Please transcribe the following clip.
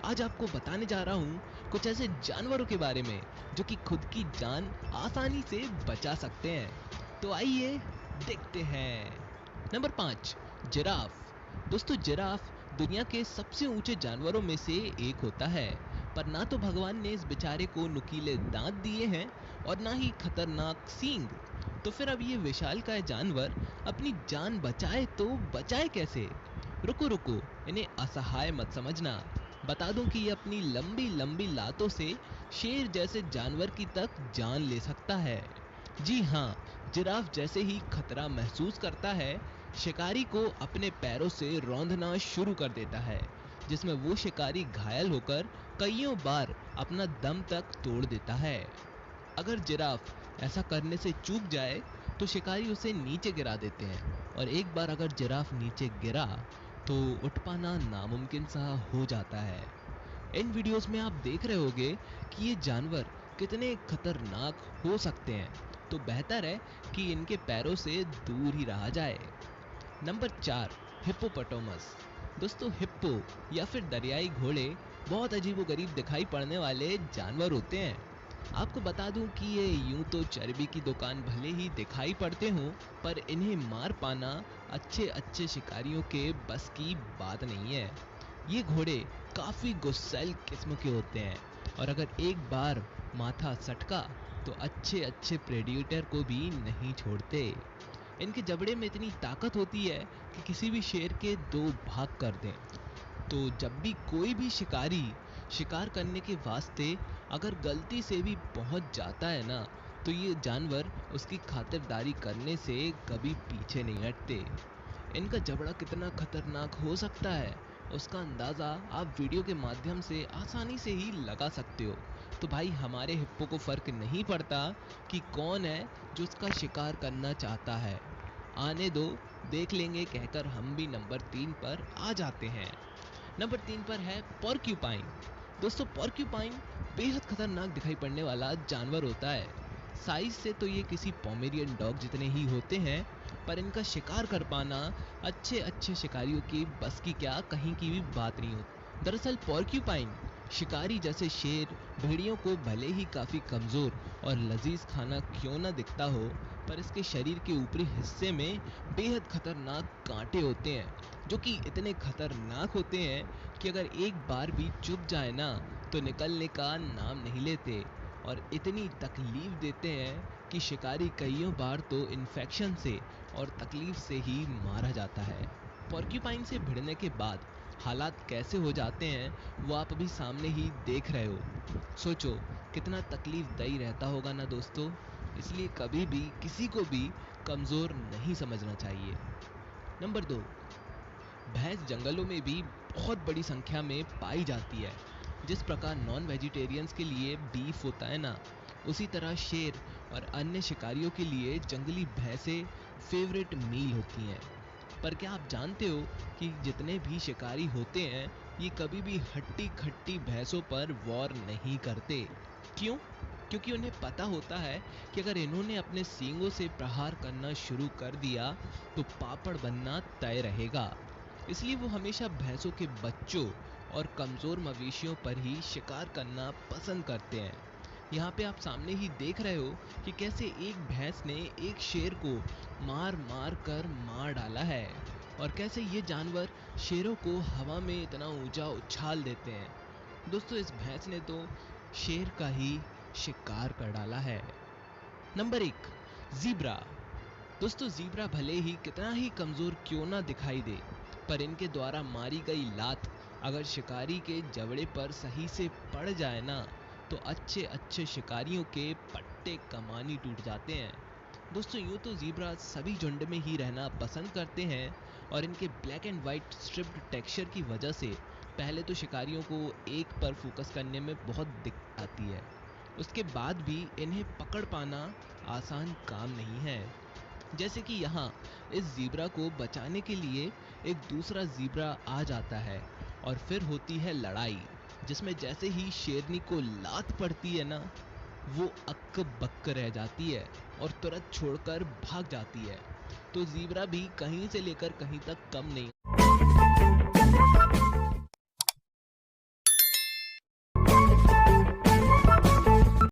आज आपको बताने जा रहा हूँ कुछ ऐसे जानवरों के बारे में जो कि खुद की जान आसानी से बचा सकते हैं। तो आइए देखते हैं। Number 5, giraffe. दोस्तों, जिराफ दुनिया के सबसे ऊंचे जानवरों में से एक होता है, पर ना तो भगवान ने इस बेचारे को नुकीले दांत दिए हैं और ना ही खतरनाक सींग। तो फिर अब ये विशालकाय जानवर अपनी जान बचाए तो बचाए कैसे? रुको रुको, इन्हें असहाय मत समझना। बता दूं कि ये अपनी लंबी लंबी लातों से शेर जैसे जानवर की तक जान ले सकता है। जी हाँ, जिराफ जैसे ही खतरा महसूस करता है, शिकारी को अपने पैरों से रौंदना शुरू कर देता है, जिसमें वो शिकारी घायल होकर कईयों बार अपना दम तक तोड़ देता है। अगर जिराफ ऐसा करने से चूक जाए तो शिकारी उसे नीचे गिरा देते हैं, और एक बार अगर जिराफ नीचे गिरा तो उठ पाना नामुमकिन सा हो जाता है। इन वीडियोस में आप देख रहे होंगे कि ये जानवर कितने खतरनाक हो सकते हैं, तो बेहतर है कि इनके पैरों से दूर ही रहा जाए। Number 4, hippopotamus. दोस्तों, हिप्पो या फिर दरियाई घोड़े बहुत अजीबोगरीब दिखाई पड़ने वाले जानवर होते हैं। आपको बता दूं कि ये यूं तो चर्बी की दुकान भले ही दिखाई पड़ते हों, पर इन्हें मार पाना अच्छे अच्छे शिकारियों के बस की बात नहीं है। ये घोड़े काफी गुस्सैल किस्म के होते हैं, और अगर एक बार माथा सटका तो अच्छे अच्छे प्रेडिएटर को भी नहीं छोड़ते। इनके जबड़े में इतनी ताकत होती है कि किसी भी शेर के दो भाग कर दें। तो जब भी कोई भी शिकारी शिकार करने के वास्ते अगर गलती से भी पहुंच जाता है ना, तो ये जानवर उसकी खातिरदारी करने से कभी पीछे नहीं हटते। इनका जबड़ा कितना खतरनाक हो सकता है, उसका अंदाज़ा आप वीडियो के माध्यम से आसानी से ही लगा सकते हो। तो भाई, हमारे हिप्पो को फ़र्क नहीं पड़ता कि कौन है जो उसका शिकार करना चाहता है। आने दो, देख लेंगे कहकर हम भी नंबर 3 पर आ जाते हैं। नंबर 3 पर है पोर्क्यूपाइन। दोस्तों, पोर्क्यूपाइन बेहद खतरनाक दिखाई पड़ने वाला जानवर होता है। साइज से तो ये किसी पोमेरियन डॉग जितने ही होते हैं, पर इनका शिकार कर पाना अच्छे अच्छे शिकारियों की बस की क्या कहीं की भी बात नहीं होती। दरअसल पोर्क्यूपाइन शिकारी जैसे शेर, भेड़ियों को भले ही काफ़ी कमज़ोर और लजीज खाना क्यों ना दिखता हो, पर इसके शरीर के ऊपरी हिस्से में बेहद खतरनाक कांटे होते हैं, जो कि इतने खतरनाक होते हैं कि अगर एक बार भी चुभ जाए ना, तो निकलने का नाम नहीं लेते, और इतनी तकलीफ देते हैं कि शिकारी कईयों बार तो इन्फेक्शन से और तकलीफ से ही मारा जाता है। पोर्क्यूपाइन से भिड़ने के बाद हालात कैसे हो जाते हैं वो आप अभी सामने ही देख रहे हो। सोचो कितना तकलीफदायी रहता होगा ना दोस्तों। इसलिए कभी भी किसी को भी कमज़ोर नहीं समझना चाहिए। नंबर 2, भैंस जंगलों में भी बहुत बड़ी संख्या में पाई जाती है। जिस प्रकार नॉन वेजिटेरियंस के लिए बीफ होता है ना, उसी तरह शेर और अन्य शिकारियों के लिए जंगली भैंसें फेवरेट मील होती हैं। पर क्या आप जानते हो कि जितने भी शिकारी होते हैं, ये कभी भी हट्टी खट्टी भैंसों पर वॉर नहीं करते। क्यों? क्योंकि उन्हें पता होता है कि अगर इन्होंने अपने सींगों से प्रहार करना शुरू कर दिया तो पापड़ बनना तय रहेगा। इसलिए वो हमेशा भैंसों के बच्चों और कमज़ोर मवेशियों पर ही शिकार करना पसंद करते हैं। यहाँ पे आप सामने ही देख रहे हो कि कैसे एक भैंस ने एक शेर को मार मार कर मार डाला है, और कैसे ये जानवर शेरों को हवा में इतना ऊंचा उछाल देते हैं। दोस्तों, इस भैंस ने तो शेर का ही शिकार कर डाला है। Number 1, zebra. दोस्तों, ज़ीब्रा भले ही कितना ही कमज़ोर क्यों ना दिखाई दे, पर इनके द्वारा मारी गई लात अगर शिकारी के जबड़े पर सही से पड़ जाए ना, तो अच्छे अच्छे शिकारियों के पट्टे कमानी टूट जाते हैं। दोस्तों, यूँ तो ज़ीब्रा सभी झुंड में ही रहना पसंद करते हैं, और इनके black and white striped texture की वजह से पहले तो शिकारियों को एक पर फोकस करने में बहुत दिक्कत आती है। उसके बाद भी इन्हें पकड़ पाना आसान काम नहीं है। जैसे कि यहाँ इस ज़ीब्रा को बचाने के लिए एक दूसरा ज़ीब्रा आ जाता है, और फिर होती है लड़ाई, जिसमें जैसे ही शेरनी को लात पड़ती है ना, वो अक्क बक्क रह जाती है और तुरंत छोड़कर भाग जाती है। तो ज़ीब्रा भी कहीं से लेकर कहीं तक कम नहीं।